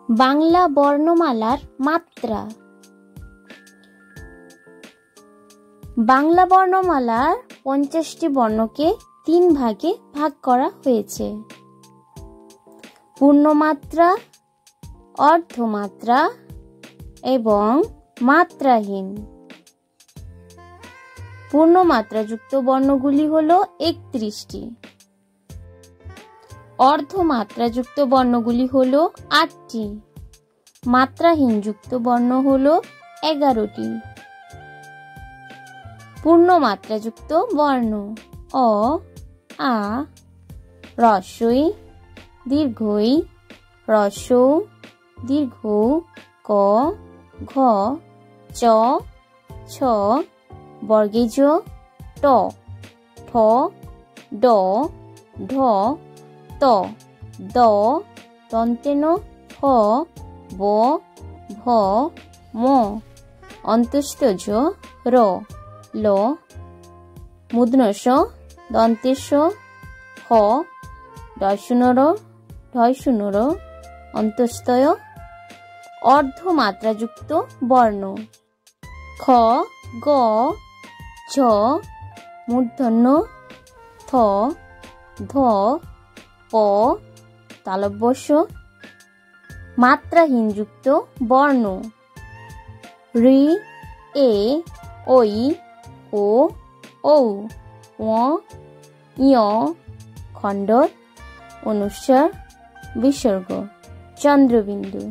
বাংলা বর্ণমালার মাত্রা। বাংলা বর্ণমালার 50টি বর্ণকে 3 ভাগে ভাগ করা হয়েছে: পূর্ণমাত্রা, অর্ধমাত্রা এবং মাত্রাহীন। পূর্ণমাত্রাযুক্ত বর্ণগুলি হলো 31টি, অর্ধমাত্রাযুক্ত বর্ণগুলি হলো 8টি, মাত্রাহীন যুক্ত বর্ণ হলো 11টি। পূর্ণমাত্রাযুক্ত বর্ণ: অ, আ, হ্রস্ব ই, দীর্ঘ ই, হ্রস্ব উ, দীর্ঘ উ, ক, ঘ, চ, ছ, বর্গীয় জ, ট, ঠ, ড, ঢ, ত, দ, দন্তে ন, ফ, ব, ভ, ম, অন্তস্থ জ, র, ল, মূর্ধন্য ষ, দন্তে স, হ, ঢ ঢ, অন্তস্থয়। অর্ধমাত্রাযুক্ত বর্ণ: খ, গ, ঝ, মূর্ধন্য, থ, ধ, প, তালব্য শ। মাত্রাহীন যুক্ত বর্ণ: ঋ, এ, ঐ, ও, ঔ, ঙ, ঞ, খণ্ডর, অনুস্বার, বিসর্গ, চন্দ্রবিন্দু।